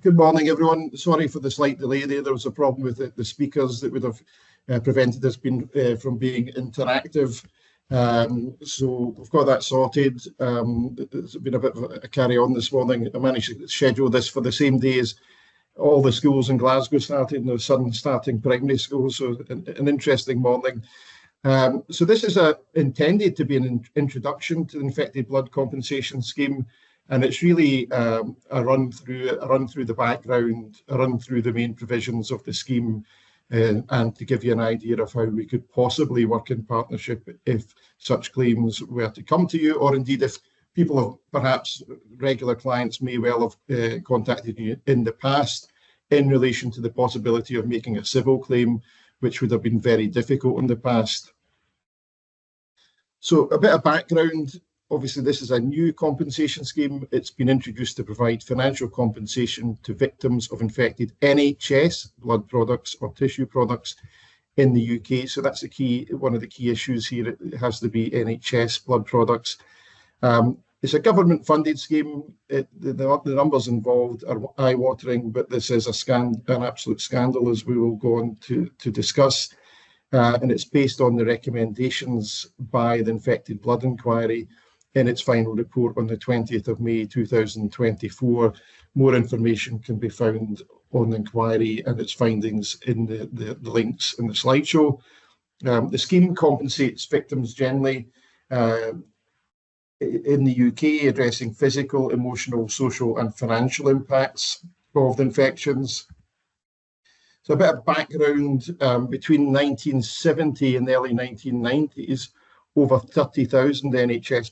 Good morning, everyone. Sorry for the slight delay there. There was a problem with the speakers that would have prevented us from being interactive. So we've got that sorted. It's been a bit of a carry-on this morning. I managed to schedule this for the same day as all the schools in Glasgow started, and the son starting primary school, so an interesting morning. So this is intended to be an introduction to the infected blood compensation scheme, and it's really a run through the background, a run through the main provisions of the scheme, and to give you an idea of how we could possibly work in partnership if such claims were to come to you, or indeed if people have perhaps regular clients may well have contacted you in the past in relation to the possibility of making a civil claim, which would have been very difficult in the past. So a bit of background. Obviously, this is a new compensation scheme. It's been introduced to provide financial compensation to victims of infected NHS blood products or tissue products in the UK. So that's one of the key issues here. It has to be NHS blood products. It's a government-funded scheme. The numbers involved are eye-watering, but this is an absolute scandal, as we will go on to discuss. And it's based on the recommendations by the Infected Blood Inquiry in its final report on the 20th of May 2024. More information can be found on the inquiry and its findings in the links in the slideshow. The scheme compensates victims generally in the UK, addressing physical, emotional, social and financial impacts of the infections. So a bit of background, between 1970 and the early 1990s, over 30,000 NHS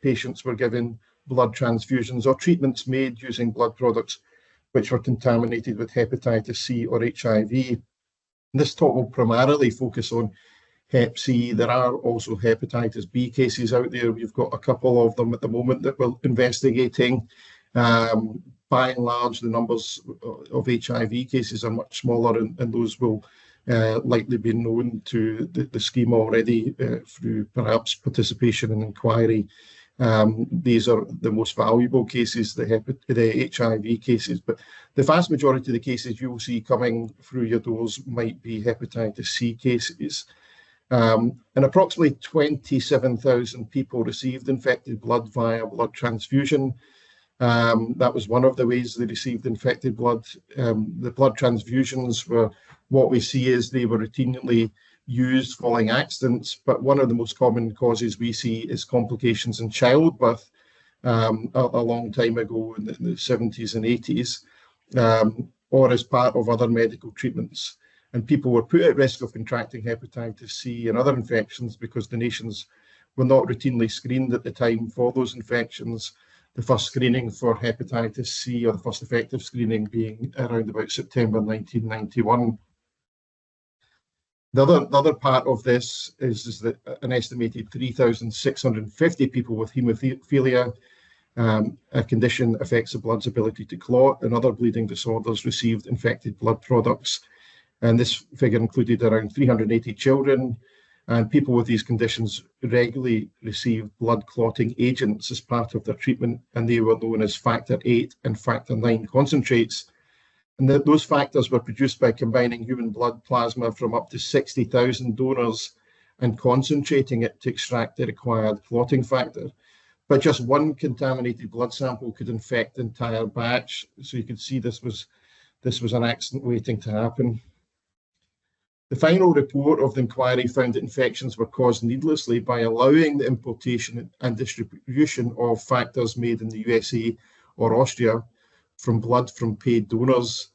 patients were given blood transfusions or treatments made using blood products which were contaminated with hepatitis C or HIV. This talk will primarily focus on Hep C. There are also hepatitis B cases out there. We've got a couple of them at the moment that we're investigating. By and large, the numbers of HIV cases are much smaller, and those will likely be known to the scheme already through perhaps participation in inquiry. These are the most valuable cases, the HIV cases, but the vast majority of the cases you will see coming through your doors might be hepatitis C cases. And approximately 27,000 people received infected blood via blood transfusion. That was one of the ways they received infected blood. The blood transfusions were what we see is they were routinely used following accidents, but one of the most common causes we see is complications in childbirth a long time ago in the 70s and 80s, or as part of other medical treatments. And people were put at risk of contracting hepatitis C and other infections because donations were not routinely screened at the time for those infections. The first screening for hepatitis C, or the first effective screening, being around about September 1991. The other part of this is that an estimated 3,650 people with haemophilia, a condition affects the blood's ability to clot, and other bleeding disorders, received infected blood products. And this figure included around 380 children, and people with these conditions regularly received blood clotting agents as part of their treatment, and they were known as factor VIII and factor IX concentrates. And those factors were produced by combining human blood plasma from up to 60,000 donors and concentrating it to extract the required clotting factor. But just one contaminated blood sample could infect the entire batch. So you can see this was an accident waiting to happen. The final report of the inquiry found that infections were caused needlessly by allowing the importation and distribution of factors made in the USA or Austria from blood from paid donors.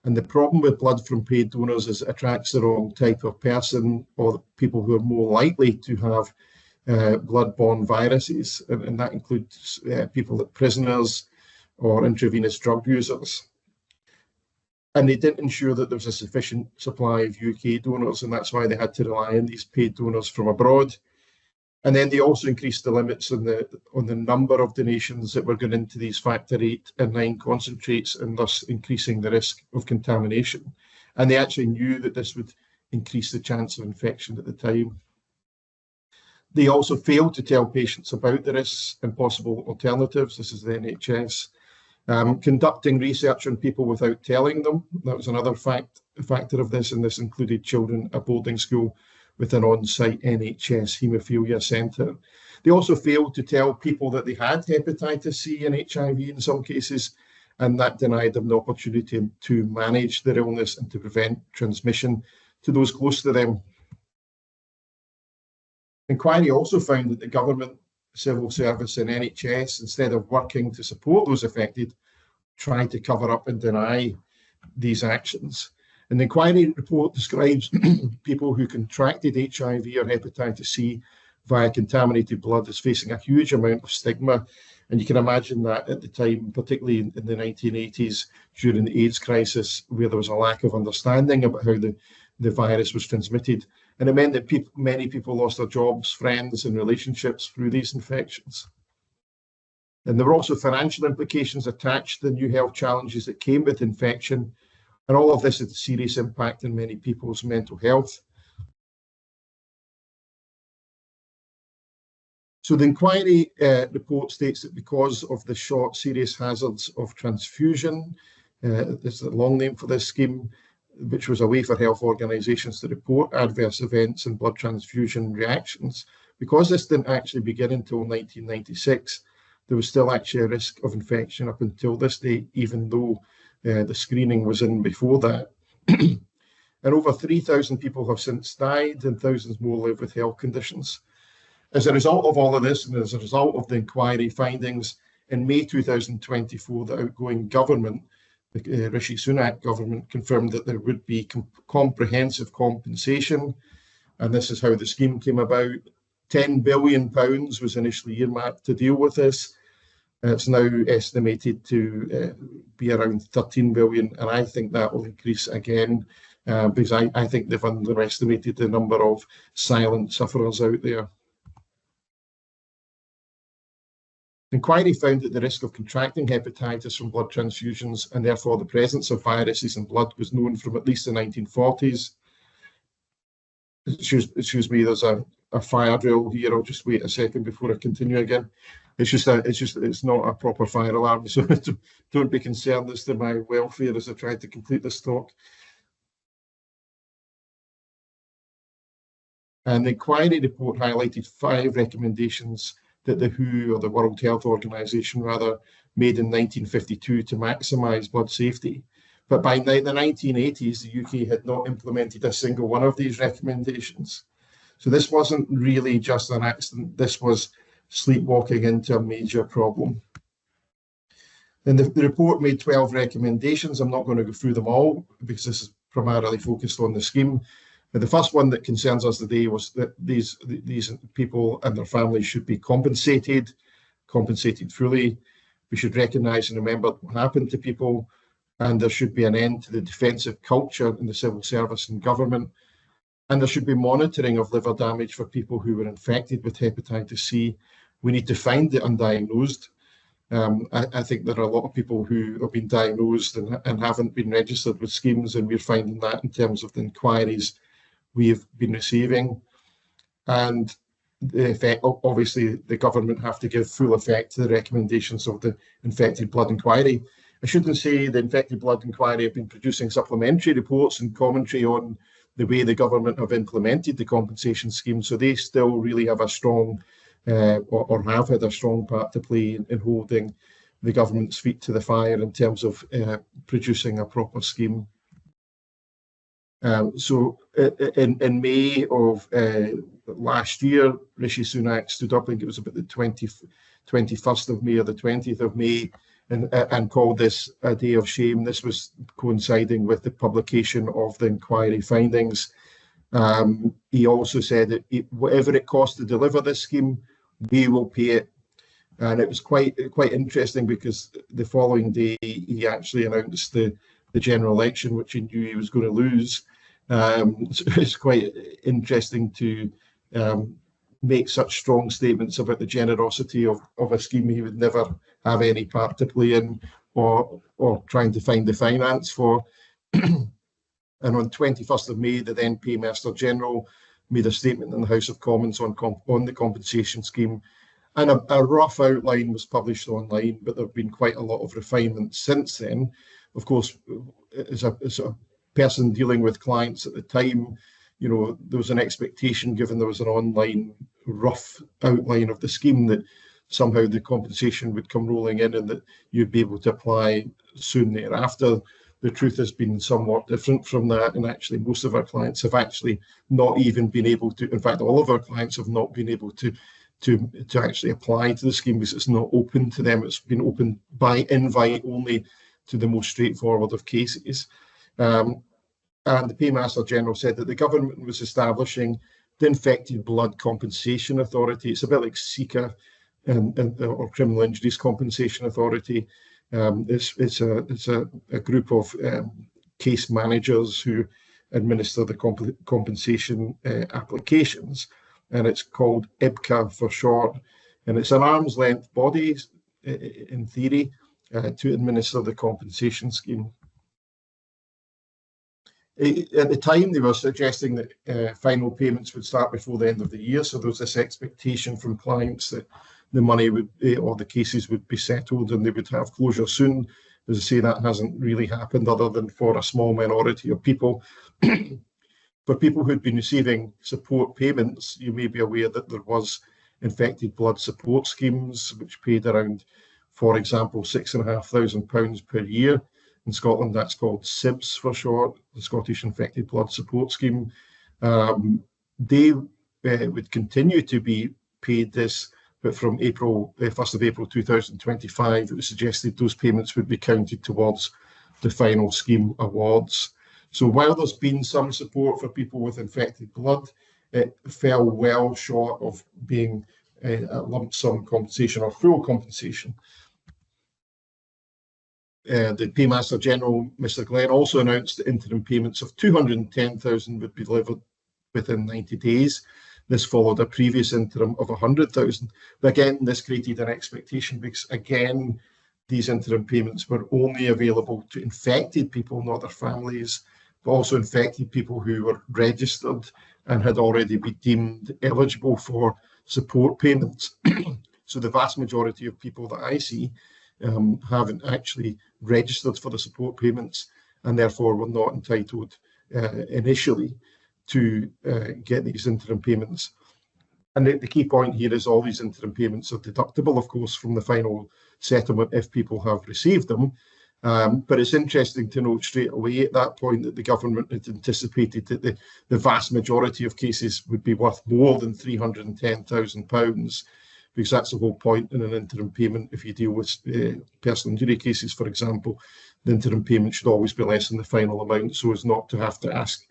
And the problem with blood from paid donors is it attracts the wrong type of person, or the people who are more likely to have blood-borne viruses. And that includes people like prisoners or intravenous drug users. And they didn't ensure that there was a sufficient supply of UK donors, and that's why they had to rely on these paid donors from abroad. And then they also increased the limits on the number of donations that were going into these factor VIII and IX concentrates, and thus increasing the risk of contamination. And they actually knew that this would increase the chance of infection at the time. They also failed to tell patients about the risks and possible alternatives. This is the NHS. Conducting research on people without telling them, that was another factor of this, and this included children at boarding school with an on-site NHS haemophilia centre. They also failed to tell people that they had hepatitis C and HIV in some cases, and that denied them the opportunity to manage their illness and to prevent transmission to those close to them. Inquiry also found that the government, civil service and NHS, instead of working to support those affected, tried to cover up and deny these actions. And the inquiry report describes people who contracted HIV or hepatitis C via contaminated blood as facing a huge amount of stigma. And you can imagine that at the time, particularly in the 1980s, during the AIDS crisis, where there was a lack of understanding about how the virus was transmitted. And it meant that many people lost their jobs, friends, and relationships through these infections. And there were also financial implications attached to the new health challenges that came with infection. And all of this had a serious impact on many people's mental health. So the inquiry report states that because of the short serious hazards of transfusion, this is a long name for this scheme, which was a way for health organisations to report adverse events and blood transfusion reactions. Because this didn't actually begin until 1996, there was still actually a risk of infection up until this day, even though the screening was in before that. And over 3,000 people have since died and thousands more live with health conditions. As a result of all of this, and as a result of the inquiry findings, in May 2024, the outgoing government, the Rishi Sunak government, confirmed that there would be comprehensive compensation. And this is how the scheme came about. £10 billion was initially earmarked to deal with this. It's now estimated to be around 13 billion, and I think that will increase again because I think they've underestimated the number of silent sufferers out there. The inquiry found that the risk of contracting hepatitis from blood transfusions and therefore the presence of viruses in blood was known from at least the 1940s. Excuse me, there's a fire drill here. I'll just wait a second before I continue again. It's not a proper fire alarm, so don't be concerned as to my welfare as I try to complete this talk. And the inquiry report highlighted 5 recommendations that the WHO, or the World Health Organization rather, made in 1952 to maximise blood safety. But by the 1980s, the UK had not implemented a single one of these recommendations. So this wasn't really just an accident. This was sleepwalking into a major problem. And the report made 12 recommendations. I'm not going to go through them all because this is primarily focused on the scheme. But the first one that concerns us today was that these people and their families should be compensated fully. We should recognise and remember what happened to people, and there should be an end to the defensive culture in the civil service and government. And there should be monitoring of liver damage for people who were infected with hepatitis C. We need to find the undiagnosed. I think there are a lot of people who have been diagnosed and haven't been registered with schemes, and we're finding that in terms of the inquiries we've been receiving. And the effect, obviously, the government have to give full effect to the recommendations of the infected blood inquiry. I shouldn't say the infected blood inquiry have been producing supplementary reports and commentary on the way the government have implemented the compensation scheme. So they still really have a strong, or have had a strong part to play in holding the government's feet to the fire in terms of producing a proper scheme. So in May of last year, Rishi Sunak stood up, I think it was about the 21st of May or the 20th of May, and called this a day of shame. This was coinciding with the publication of the inquiry findings. He also said that whatever it costs to deliver this scheme, we will pay it. And it was quite interesting because the following day he actually announced the general election, which he knew he was going to lose. So it's quite interesting to make such strong statements about the generosity of a scheme he would never have any part to play in, or trying to find the finance for. And on 21st of May, the then Paymaster General made a statement in the House of Commons on the compensation scheme, And a rough outline was published online, but there have been quite a lot of refinement since then. Of course, as a person dealing with clients at the time, there was an expectation, given there was an online rough outline of the scheme, that somehow the compensation would come rolling in and that you'd be able to apply soon thereafter. The truth has been somewhat different from that, and actually most of our clients have actually not even been able to, in fact, all of our clients have not been able to actually apply to the scheme because it's not open to them. It's been open by invite only to the most straightforward of cases. And the Paymaster General said that the government was establishing the Infected Blood Compensation Authority. It's a bit like SICA or Criminal Injuries Compensation Authority. It's a group of case managers who administer the compensation applications, and it's called IBCA for short. And it's an arm's length body, in theory, to administer the compensation scheme. At the time, they were suggesting that final payments would start before the end of the year. So there was this expectation from clients that the money would, or the cases would be settled and they would have closure soon. As I say, that hasn't really happened, other than for a small minority of people. For people who'd been receiving support payments, you may be aware that there was infected blood support schemes, which paid around, for example, £6,500 per year. In Scotland, that's called SIBS for short, the Scottish Infected Blood Support Scheme. They would continue to be paid this, but from 1st of April 2025, it was suggested those payments would be counted towards the final scheme awards. So while there's been some support for people with infected blood, it fell well short of being a lump sum compensation or full compensation. The Paymaster General, Mr. Glenn, also announced that interim payments of £210,000 would be delivered within 90 days. This followed a previous interim of £100,000. But again, this created an expectation because, again, these interim payments were only available to infected people, not their families, but also infected people who were registered and had already been deemed eligible for support payments. So the vast majority of people that I see haven't actually registered for the support payments and therefore were not entitled initially to get these interim payments. And the key point here is all these interim payments are deductible, of course, from the final settlement if people have received them. But it's interesting to note straight away at that point that the government had anticipated that the vast majority of cases would be worth more than £310,000, because that's the whole point in an interim payment. If you deal with personal injury cases, for example, the interim payment should always be less than the final amount, so as not to have to ask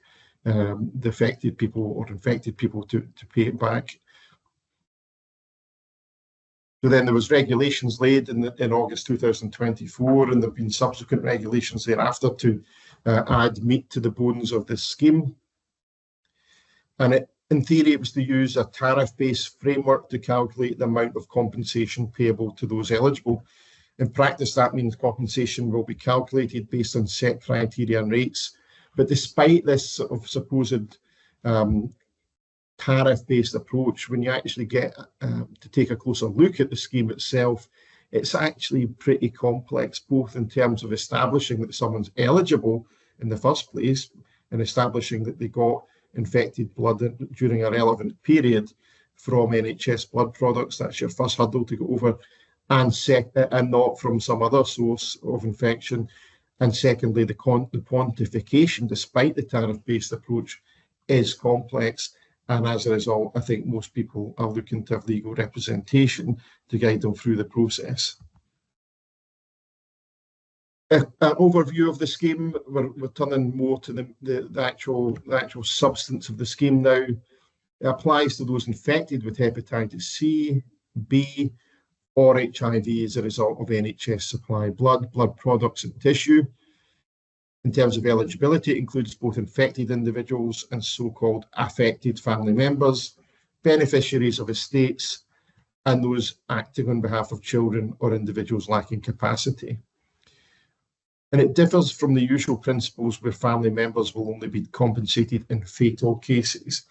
the affected people or infected people to pay it back. So then there was regulations laid in August 2024, and there have been subsequent regulations thereafter to add meat to the bones of this scheme. And in theory, it was to use a tariff-based framework to calculate the amount of compensation payable to those eligible. In practice, that means compensation will be calculated based on set criteria and rates. But despite this sort of supposed tariff-based approach, when you actually get to take a closer look at the scheme itself, it's actually pretty complex, both in terms of establishing that someone's eligible in the first place and establishing that they got infected blood during a relevant period from NHS blood products. That's your first hurdle to go over, and not from some other source of infection. And secondly, the quantification, despite the tariff-based approach, is complex. And as a result, I think most people are looking to have legal representation to guide them through the process. An overview of the scheme, we're turning more to the actual substance of the scheme now. It applies to those infected with hepatitis C, B, or HIV as a result of NHS supplied blood products and tissue. In terms of eligibility, it includes both infected individuals and so-called affected family members, beneficiaries of estates, and those acting on behalf of children or individuals lacking capacity. And it differs from the usual principles where family members will only be compensated in fatal cases.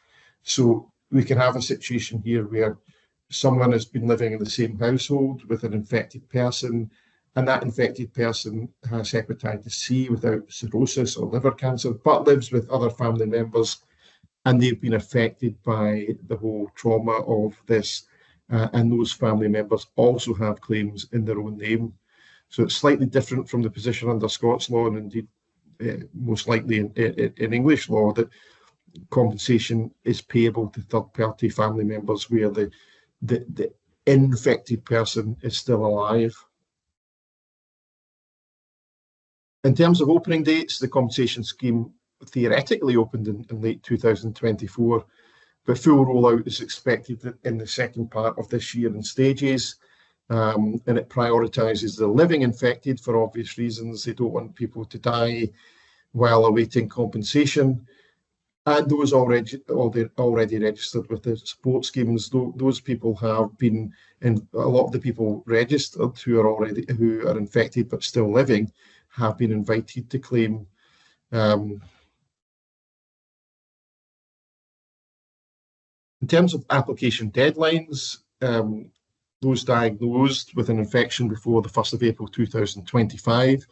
So we can have a situation here where someone has been living in the same household with an infected person, and that infected person has hepatitis C without cirrhosis or liver cancer, but lives with other family members, and they've been affected by the whole trauma of this, and those family members also have claims in their own name. So it's slightly different from the position under Scots law, and indeed most likely in English law, that compensation is payable to third-party family members where the infected person is still alive. In terms of opening dates, the compensation scheme theoretically opened in late 2024, but full rollout is expected in the second part of this year in stages, and it prioritises the living infected for obvious reasons. They don't want people to die while awaiting compensation. And those already registered with the support schemes, those people have been, and a lot of the people registered who are infected but still living, have been invited to claim. In terms of application deadlines, those diagnosed with an infection before the 1st of April 2025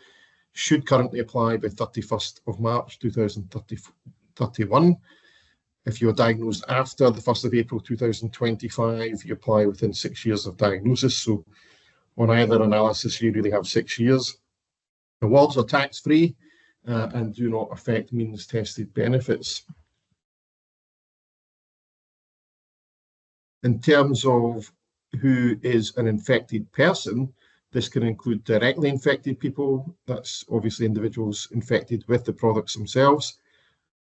should currently apply by 31st of March 2031. If you're diagnosed after the 1st of April 2025, you apply within 6 years of diagnosis. So on either analysis, you really have 6 years. Awards are tax-free and do not affect means tested benefits. In terms of who is an infected person, this can include directly infected people. That's obviously individuals infected with the products themselves.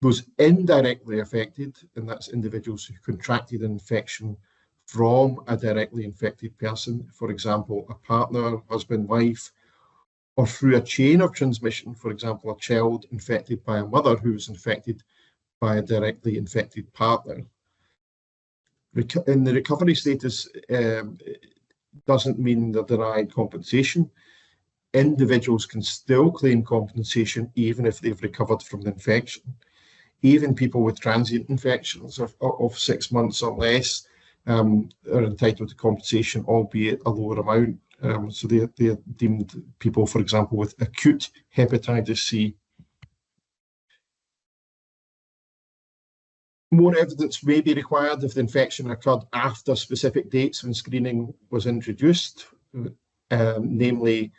Those indirectly affected, and that's individuals who contracted an infection from a directly infected person, for example, a partner, husband, wife, or through a chain of transmission, for example, a child infected by a mother who was infected by a directly infected partner. In the recovery status, doesn't mean they're denied compensation. Individuals can still claim compensation even if they've recovered from the infection. Even people with transient infections of 6 months or less are entitled to compensation, albeit a lower amount. So they're deemed people, for example, with acute hepatitis C. More evidence may be required if the infection occurred after specific dates when screening was introduced. Namely,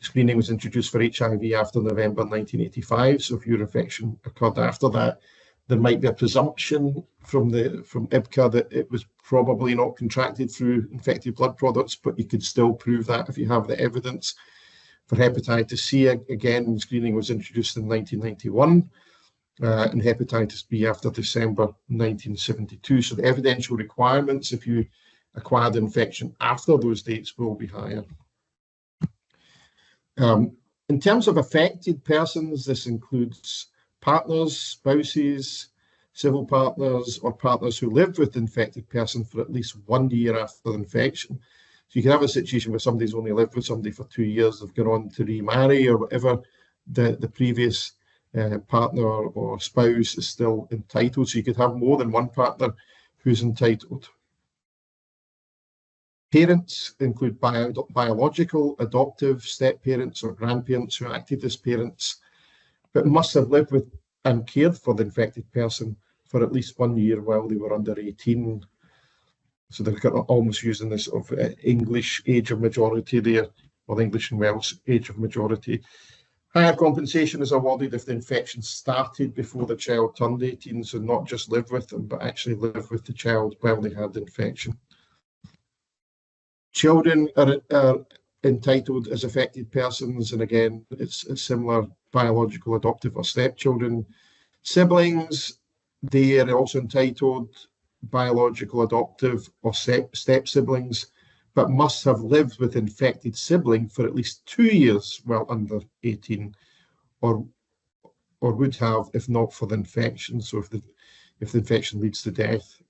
screening was introduced for HIV after November 1985. So if your infection occurred after that, there might be a presumption from IBCA that it was probably not contracted through infected blood products, but you could still prove that if you have the evidence. For hepatitis C, again, screening was introduced in 1991. And hepatitis B after December 1972. So the evidential requirements, if you acquired infection after those dates, will be higher. In terms of affected persons, this includes partners, spouses, civil partners, or partners who lived with the infected person for at least 1 year after the infection. So you can have a situation where somebody's only lived with somebody for 2 years, they've gone on to remarry or whatever, the previous partner or spouse is still entitled. So you could have more than one partner who's entitled. Parents include biological, adoptive, step-parents or grandparents who acted as parents, but must have lived with and cared for the infected person for at least 1 year while they were under 18. So they're almost using this of English age of majority there, or English and Welsh age of majority. Higher compensation is awarded if the infection started before the child turned 18, so not just live with them, but actually live with the child while they had the infection. Children are entitled as affected persons, and again, it's a similar biological, adoptive, or stepchildren. Siblings, they are also entitled biological, adoptive, or step siblings, but must have lived with infected sibling for at least 2 years while under 18, or would have if not for the infection. So if the infection leads to death,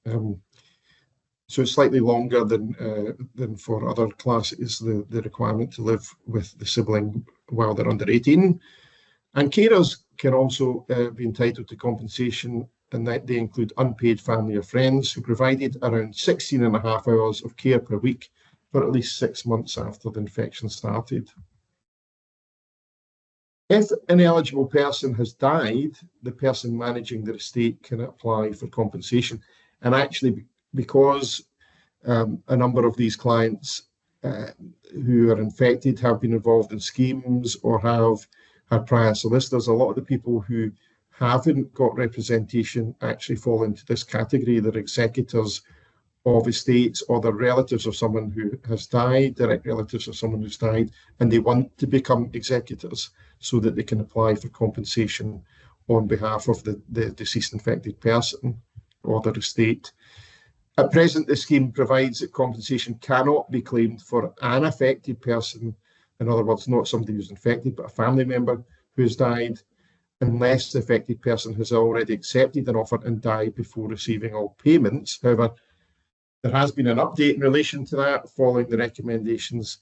so it's slightly longer than for other classes, the requirement to live with the sibling while they're under 18. And carers can also be entitled to compensation and that they include unpaid family or friends who provided around 16.5 hours of care per week for at least 6 months after the infection started. If an eligible person has died, the person managing their estate can apply for compensation. And actually, because a number of these clients who are infected have been involved in schemes or have had prior solicitors, a lot of the people who haven't got representation actually fall into this category. They're executors of estates, or the relatives of someone who has died, direct relatives of someone who's died, and they want to become executors so that they can apply for compensation on behalf of the deceased infected person or their estate. At present, the scheme provides that compensation cannot be claimed for an affected person, in other words, not somebody who's infected, but a family member who has died, unless the affected person has already accepted an offer and died before receiving all payments. However, there has been an update in relation to that following the recommendations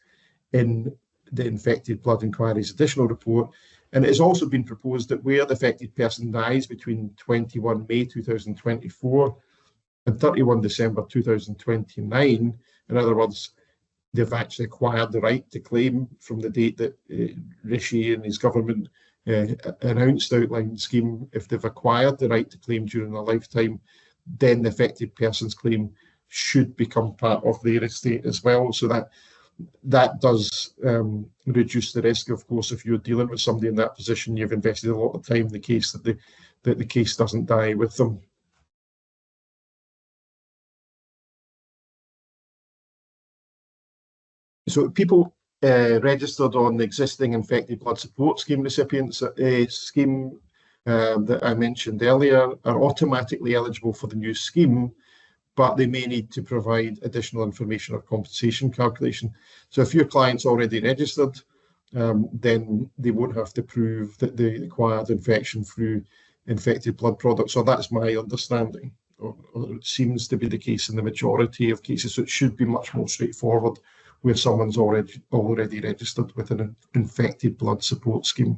in the Infected Blood Inquiry's additional report, and it has also been proposed that where the affected person dies between 21 May 2024 and 31 December 2029, in other words, they've actually acquired the right to claim from the date that Rishi and his government announced the outline scheme. If they've acquired the right to claim during their lifetime, then the affected person's claim should become part of their estate as well. So that does reduce the risk. Of course, if you're dealing with somebody in that position, you've invested a lot of time in the case that the case doesn't die with them. So people registered on the existing infected blood support scheme recipients scheme that I mentioned earlier are automatically eligible for the new scheme, but they may need to provide additional information or compensation calculation. So if your client's already registered, then they won't have to prove that they acquired infection through infected blood products. So that's my understanding, or it seems to be the case in the majority of cases. So it should be much more straightforward where someone's already registered with an infected blood support scheme.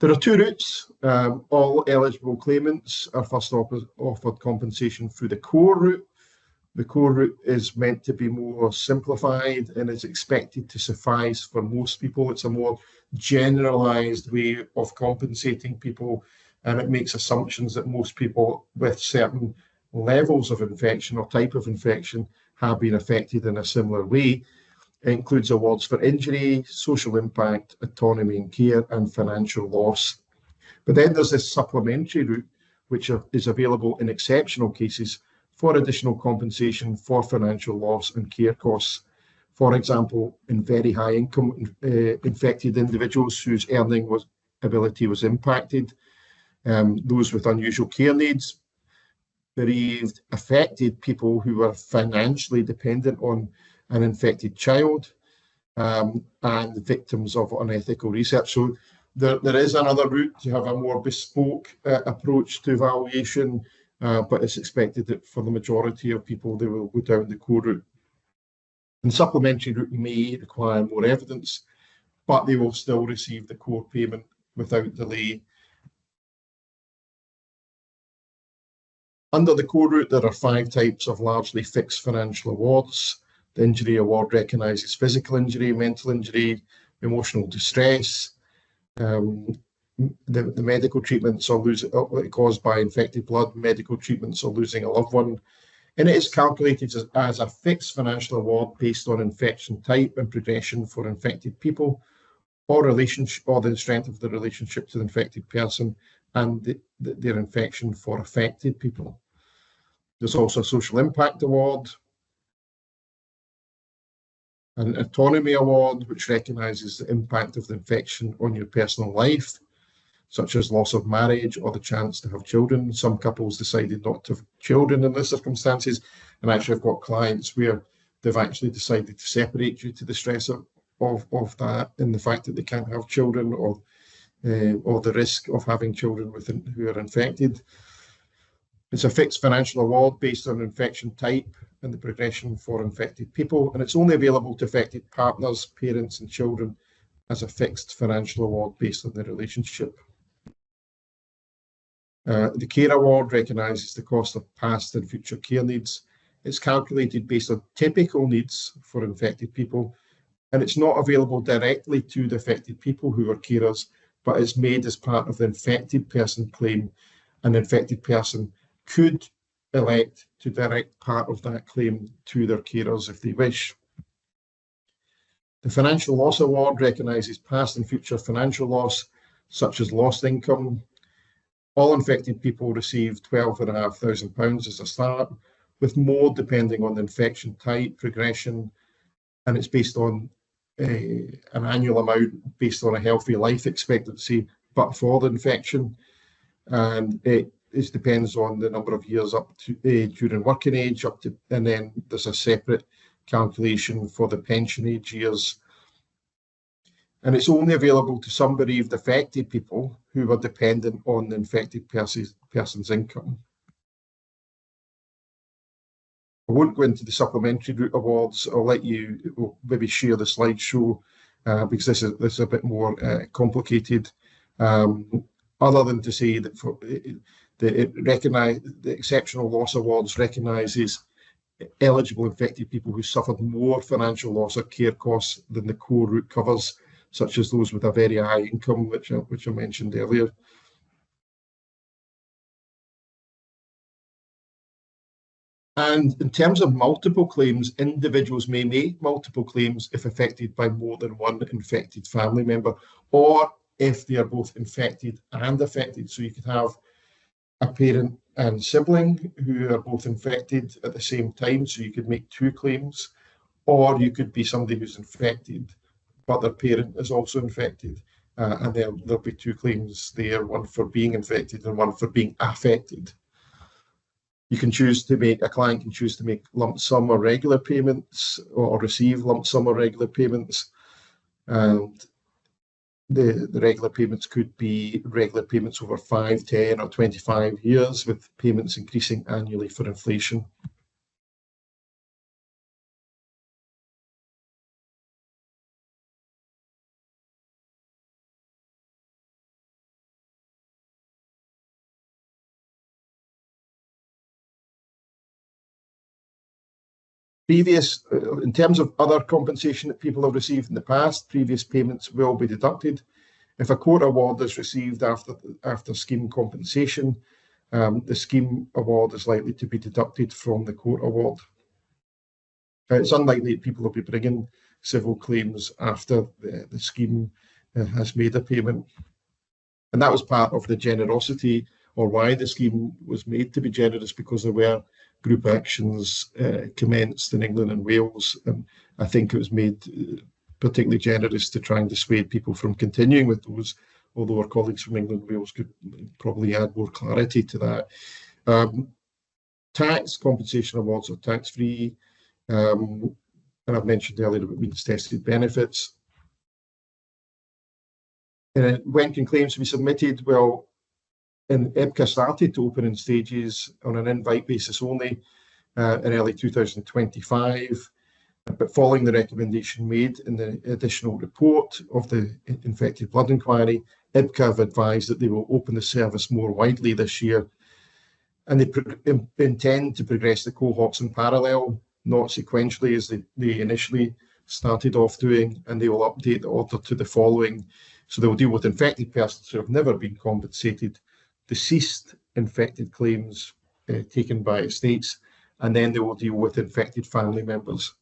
There are two routes. All eligible claimants are first offered compensation through the core route. The core route is meant to be more simplified and is expected to suffice for most people. It's a more generalized way of compensating people, and it makes assumptions that most people with certain levels of infection or type of infection have been affected in a similar way. It includes awards for injury, social impact, autonomy and care, and financial loss. But then there's this supplementary route, which is available in exceptional cases for additional compensation for financial loss and care costs. For example, in very high income infected individuals whose earning ability was impacted, those with unusual care needs, bereaved, affected people who were financially dependent on an infected child, and victims of unethical research. So there is another route to have a more bespoke approach to evaluation, but it's expected that for the majority of people, they will go down the core route. And supplementary route may require more evidence, but they will still receive the core payment without delay. Under the core route, there are 5 types of largely fixed financial awards. The injury award recognises physical injury, mental injury, emotional distress, the medical treatments or caused by infected blood, medical treatments or losing a loved one. And it is calculated as a fixed financial award based on infection type and progression for infected people, or relationship, or the strength of the relationship to the infected person and their infection for affected people. There's also a social impact award, an autonomy award, which recognises the impact of the infection on your personal life, such as loss of marriage or the chance to have children. Some couples decided not to have children in those circumstances, and actually I've got clients where they've actually decided to separate due to the stress of that and the fact that they can't have children, or the risk of having children who are infected. It's a fixed financial award based on infection type and the progression for infected people, and it's only available to affected partners, parents and children as a fixed financial award based on the relationship. The Care Award recognises the cost of past and future care needs. It's calculated based on typical needs for infected people, and it's not available directly to the affected people who are carers, but it's made as part of the infected person claim. An infected person could elect to direct part of that claim to their carers if they wish. The Financial Loss Award recognises past and future financial loss, such as lost income. All infected people receive £12,500 as a start, with more depending on the infection type, progression, and it's based on an annual amount based on a healthy life expectancy, but for the infection. And it depends on the number of years up to during working age, and then there's a separate calculation for the pension age years. And it's only available to some bereaved affected people who are dependent on the infected person's income. I won't go into the supplementary route awards. I'll let you maybe share the slideshow because this is a bit more complicated. Other than to say that the Exceptional Loss Awards recognises eligible infected people who suffered more financial loss or care costs than the core route covers, such as those with a very high income, which I mentioned earlier. And in terms of multiple claims, individuals may make multiple claims if affected by more than one infected family member, or if they are both infected and affected. So you could have a parent and sibling who are both infected at the same time, so you could make two claims, or you could be somebody who's infected, but their parent is also infected. And there'll be two claims there, one for being infected and one for being affected. You can choose to make, a client can choose to make lump sum or regular payments, or receive lump sum or regular payments. And the regular payments could be regular payments over 5, 10 or 25 years, with payments increasing annually for inflation. In terms of other compensation that people have received in the past, previous payments will be deducted. If a court award is received after scheme compensation, the scheme award is likely to be deducted from the court award. It's unlikely that people will be bringing civil claims after the scheme has made a payment. And that was part of the generosity, or why the scheme was made to be generous, because there were group actions commenced in England and Wales, and I think it was made particularly generous to try and dissuade people from continuing with those, although our colleagues from England and Wales could probably add more clarity to that. Tax compensation awards are tax-free, and I've mentioned earlier about means-tested benefits. When can claims be submitted? Well, IBCA started to open in stages on an invite basis only in early 2025, but following the recommendation made in the additional report of the Infected Blood Inquiry, IBCA have advised that they will open the service more widely this year, and they intend to progress the cohorts in parallel, not sequentially as they initially started off doing, and they will update the order to the following. So they will deal with infected persons who have never been compensated, deceased infected claims taken by estates, and then they will deal with infected family members.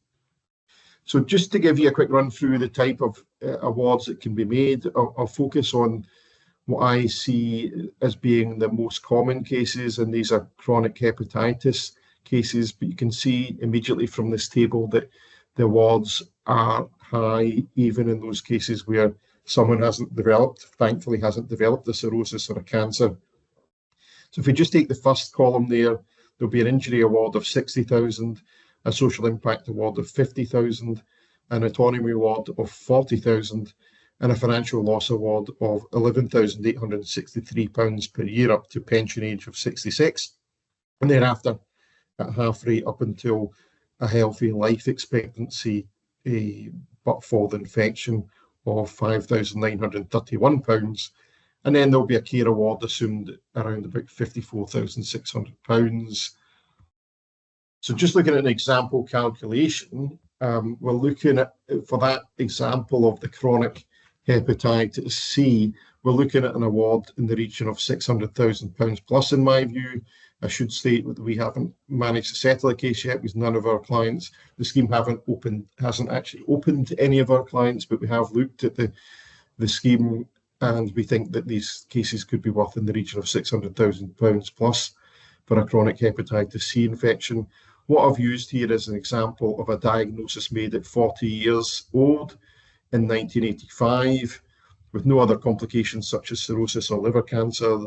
So just to give you a quick run through the type of awards that can be made, I'll focus on what I see as being the most common cases, and these are chronic hepatitis cases, but you can see immediately from this table that the awards are high, even in those cases where someone thankfully hasn't developed a cirrhosis or a cancer. So if we just take the first column there, there'll be an injury award of 60,000, a social impact award of 50,000, an autonomy award of 40,000, and a financial loss award of £11,863 per year up to pension age of 66, and thereafter at half rate up until a healthy life expectancy, but for the infection, of £5,931, And then there'll be a care award assumed around about £54,600. So just looking at an example calculation, we're looking at, for that example of the chronic hepatitis C, we're looking at an award in the region of £600,000 plus, in my view. I should state that we haven't managed to settle a case yet because none of our clients, the scheme hasn't actually opened to any of our clients, but we have looked at the scheme, and we think that these cases could be worth in the region of £600,000 plus for a chronic hepatitis C infection. What I've used here is an example of a diagnosis made at 40 years old in 1985 with no other complications such as cirrhosis or liver cancer.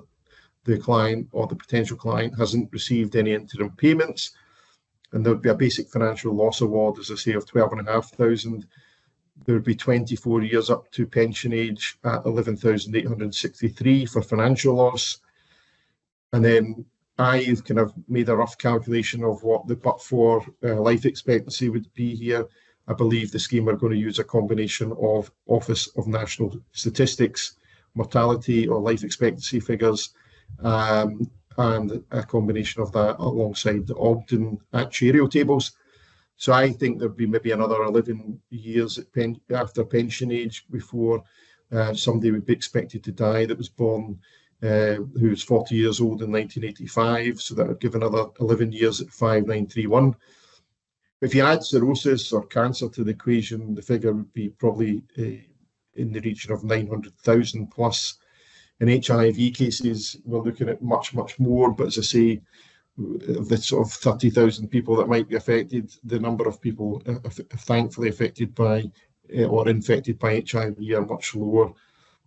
The client or the potential client hasn't received any interim payments, and there would be a basic financial loss award, as I say, of £12,500. There would be 24 years up to pension age at £11,863 for financial loss. And then I've kind of made a rough calculation of what the but-for life expectancy would be here. I believe the scheme are going to use a combination of Office of National Statistics, mortality or life expectancy figures, and a combination of that alongside the Ogden actuarial tables. So I think there'd be maybe another 11 years after pension age before somebody would be expected to die that was born who was 40 years old in 1985. So that would give another 11 years at 5931. If you add cirrhosis or cancer to the equation, the figure would be probably in the region of 900,000 plus. In HIV cases, we're looking at much, much more. But as I say, of the sort of 30,000 people that might be affected, the number of people thankfully affected by or infected by HIV are much lower.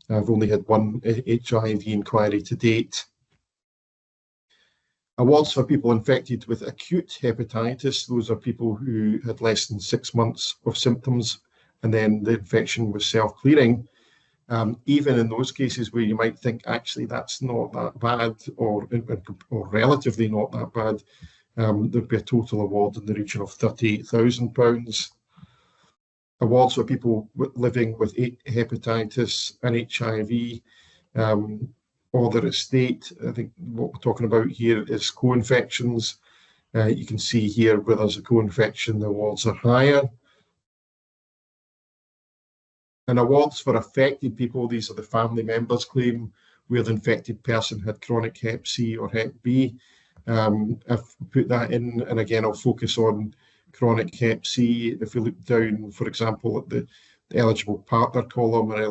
I've only had one HIV inquiry to date. Awards for people infected with acute hepatitis, those are people who had less than 6 months of symptoms and then the infection was self-clearing. Even in those cases where you might think actually that's not that bad or relatively not that bad, there'd be a total award in the region of £38,000. Awards for people living with hepatitis and HIV, or their estate. I think what we're talking about here is co-infections. You can see here where there's a co-infection, the awards are higher. And awards for affected people, these are the family members claim where the infected person had chronic Hep C or Hep B. I've put that in, and again, I'll focus on chronic Hep C. If we look down, for example, at the eligible partner column or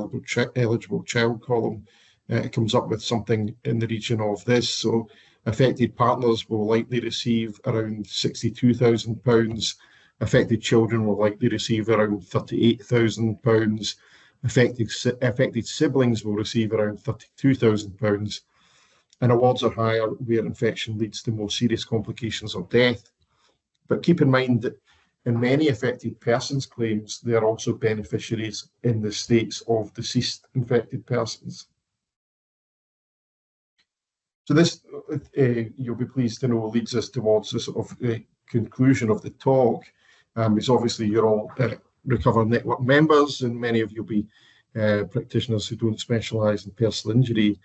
eligible child column, it comes up with something in the region of this. So affected partners will likely receive around £62,000. Affected children will likely receive around £38,000. Affected siblings will receive around £32,000. And awards are higher where infection leads to more serious complications or death. But keep in mind that in many affected persons claims, they are also beneficiaries in the estates of deceased infected persons. So this, you'll be pleased to know, leads us towards the sort of conclusion of the talk. Because obviously you're all Recover Network members, and many of you will be practitioners who don't specialise in personal injury.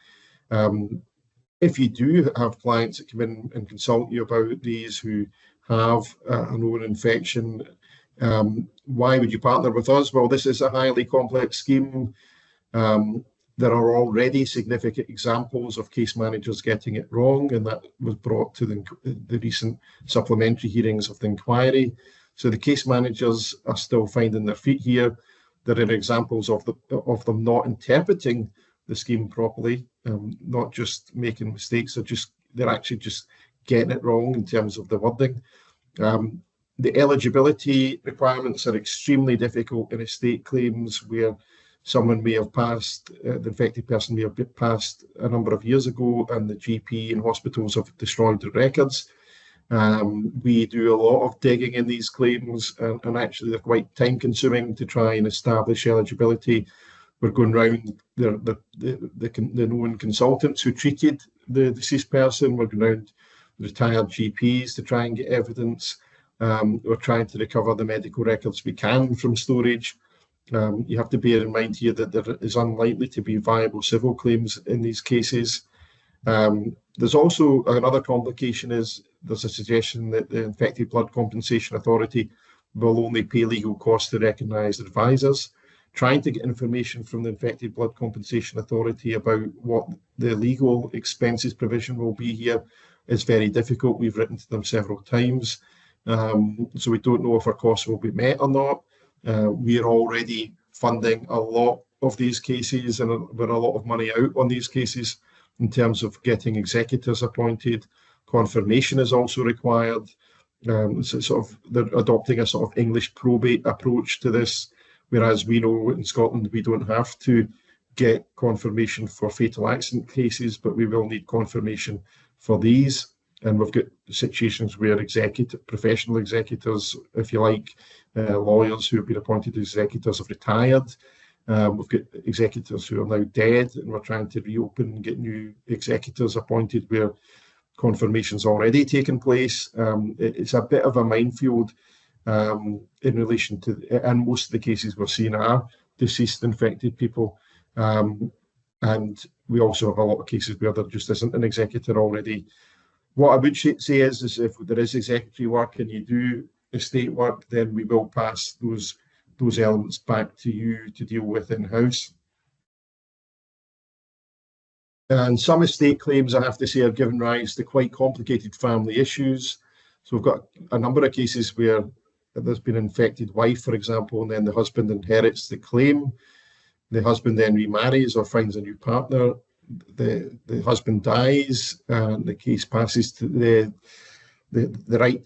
If you do have clients that come in and consult you about these who have a known infection, why would you partner with us? Well, this is a highly complex scheme. There are already significant examples of case managers getting it wrong, and that was brought to the recent supplementary hearings of the inquiry. So the case managers are still finding their feet here. There are examples of them not interpreting the scheme properly, not just making mistakes, they're actually just getting it wrong in terms of the wording. The eligibility requirements are extremely difficult in estate claims where someone may have passed, the infected person may have passed a number of years ago, and the GP and hospitals have destroyed the records. We do a lot of digging in these claims, and actually they're quite time consuming to try and establish eligibility. We're going round the known consultants who treated the deceased person. We're going round retired GPs to try and get evidence. We're trying to recover the medical records we can from storage. You have to bear in mind here that there is unlikely to be viable civil claims in these cases. There's also another complication is there's a suggestion that the Infected Blood Compensation Authority will only pay legal costs to recognised advisors. Trying to get information from the Infected Blood Compensation Authority about what the legal expenses provision will be here is very difficult. We've written to them several times, so we don't know if our costs will be met or not. We are already funding a lot of these cases, and we're a lot of money out on these cases in terms of getting executors appointed. Confirmation is also required. So sort of they're adopting a sort of English probate approach to this, whereas we know in Scotland we don't have to get confirmation for fatal accident cases, but we will need confirmation for these. And we've got situations where professional executors, if you like, lawyers who have been appointed as executors have retired. We've got executors who are now dead, and we're trying to reopen and get new executors appointed where confirmation's already taken place. It's a bit of a minefield in relation to, and most of the cases we're seeing are deceased infected people. And we also have a lot of cases where there just isn't an executor already. What I would say is if there is executory work and you do estate work, then we will pass those elements back to you to deal with in-house. And some estate claims, I have to say, have given rise to quite complicated family issues. So we've got a number of cases where there's been an infected wife, for example, and then the husband inherits the claim. The husband then remarries or finds a new partner. The husband dies, and the case passes to the right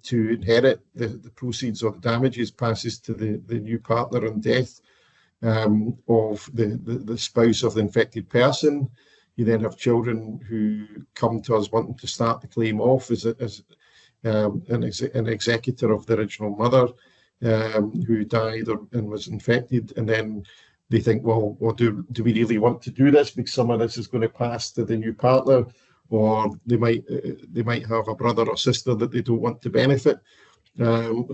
to inherit the proceeds or the damages passes to the new partner on death of the spouse of the infected person. You then have children who come to us wanting to start the claim off as an executor of the original mother who died and was infected, and then they think, well, do we really want to do this because some of this is going to pass to the new partner, or they might have a brother or sister that they don't want to benefit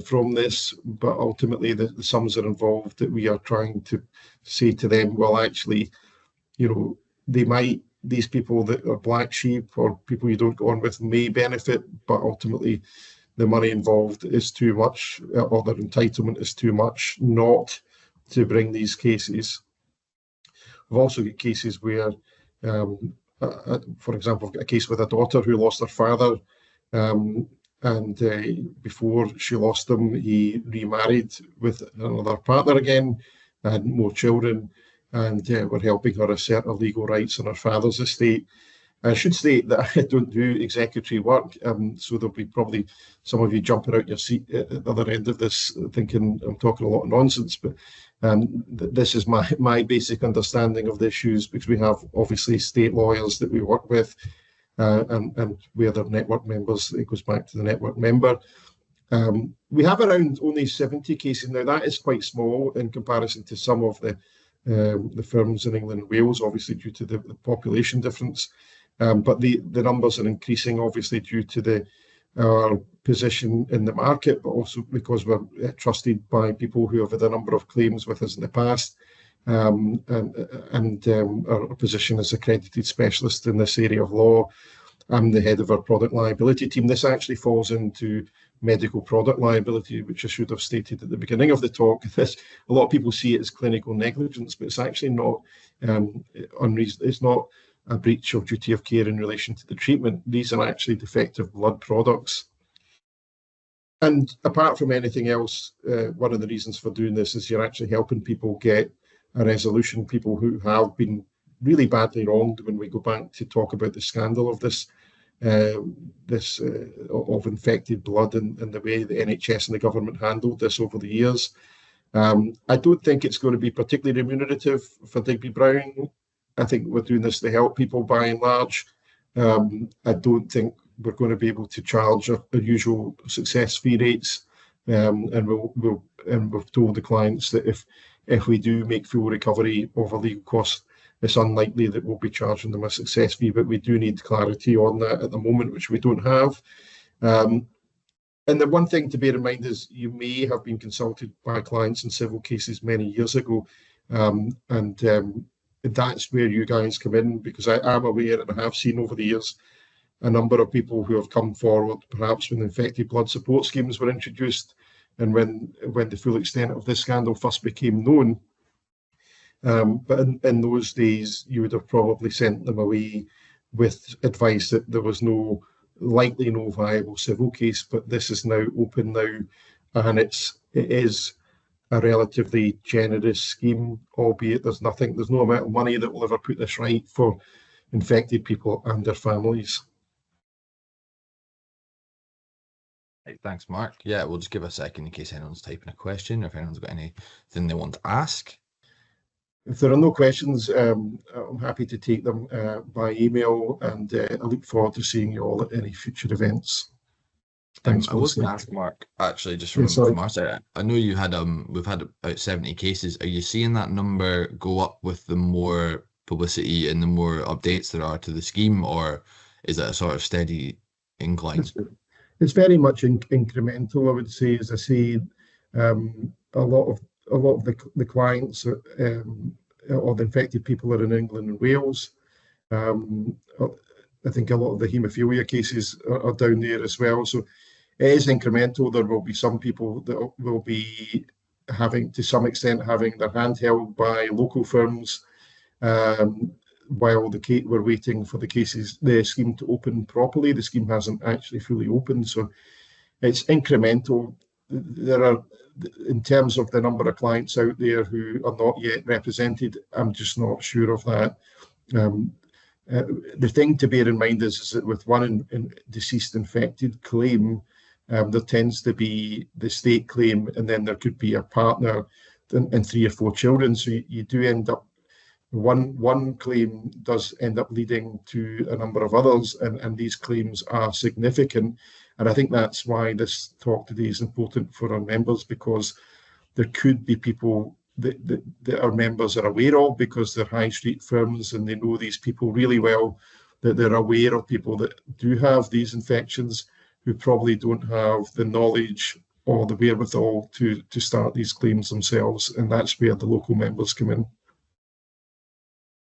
from this, but ultimately the sums are involved that we are trying to say to them, well, actually, these people that are black sheep or people you don't go on with may benefit, but ultimately the money involved is too much, or their entitlement is too much not to bring these cases. We've also got cases where, for example, I've got a case with a daughter who lost her father, and before she lost him, he remarried with another partner again, had more children, and we're helping her assert her legal rights on her father's estate. I should state that I don't do executory work, so there'll be probably some of you jumping out your seat at the other end of this thinking I'm talking a lot of nonsense, but this is my basic understanding of the issues, because we have obviously state lawyers that we work with, and where they're network members, it goes back to the network member. We have around only 70 cases now. That is quite small in comparison to some of the firms in England and Wales, obviously due to the population difference. But the numbers are increasing, obviously, due to our position in the market, but also because we're trusted by people who have had a number of claims with us in the past, and our position as accredited specialist in this area of law. I'm the head of our product liability team. This actually falls into medical product liability, which I should have stated at the beginning of the talk. A lot of people see it as clinical negligence, but it's actually not unreasonable. It's not a breach of duty of care in relation to the treatment. These are actually defective blood products. And apart from anything else, one of the reasons for doing this is you're actually helping people get a resolution, people who have been really badly wronged. When we go back to talk about the scandal of this of infected blood and the way the NHS and the government handled this over the years. I don't think it's going to be particularly remunerative for Digby Brown. I think we're doing this to help people by and large. I don't think we're going to be able to charge our usual success fee rates, and we've told the clients that if we do make full recovery of a legal cost, it's unlikely that we'll be charging them a success fee, but we do need clarity on that at the moment, which we don't have. And the one thing to bear in mind is you may have been consulted by clients in civil cases many years ago, and that's where you guys come in, because I'm aware and I have seen over the years a number of people who have come forward, perhaps when infected blood support schemes were introduced, and when the full extent of this scandal first became known. But in those days, you would have probably sent them away with advice that there was likely no viable civil case. But this is now open now, and it is a relatively generous scheme, albeit there's no amount of money that will ever put this right for infected people and their families. Right, thanks, Mark. Yeah, we'll just give a second in case anyone's typing a question or if anyone's got anything they want to ask. If there are no questions, I'm happy to take them by email, and I look forward to seeing you all at any future events. Thanks. I was going to ask Mark, actually, just from our side. I know we've had about 70 cases. Are you seeing that number go up with the more publicity and the more updates there are to the scheme, or is it a sort of steady incline? It's very much incremental, I would say. As I say, a lot of the clients or the infected people are in England and Wales. I think a lot of the haemophilia cases are down there as well. So it is incremental. There will be some people that will be to some extent having their hand held by local firms while we're waiting for the scheme to open properly. The scheme hasn't actually fully opened, so it's incremental. There are, in terms of the number of clients out there who are not yet represented, I'm just not sure of that. The thing to bear in mind is that with one deceased infected claim, there tends to be the state claim, and then there could be a partner and 3 or 4 children. So you do end up, one claim does end up leading to a number of others, and these claims are significant. And I think that's why this talk today is important for our members, because there could be people that our members are aware of because they're high street firms and they know these people really well, that they're aware of people that do have these infections who probably don't have the knowledge or the wherewithal to start these claims themselves. And that's where the local members come in.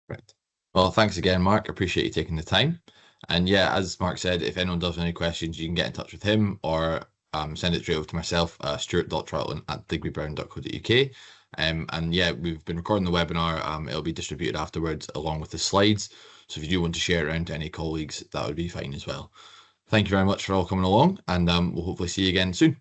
Right. Well, thanks again, Mark. Appreciate you taking the time. And yeah, as Mark said, if anyone does have any questions, you can get in touch with him or send it straight over to myself, stuart.troutland@digbybrown.co.uk. And yeah, we've been recording the webinar. It'll be distributed afterwards along with the slides. So if you do want to share it around to any colleagues, that would be fine as well. Thank you very much for all coming along, and we'll hopefully see you again soon.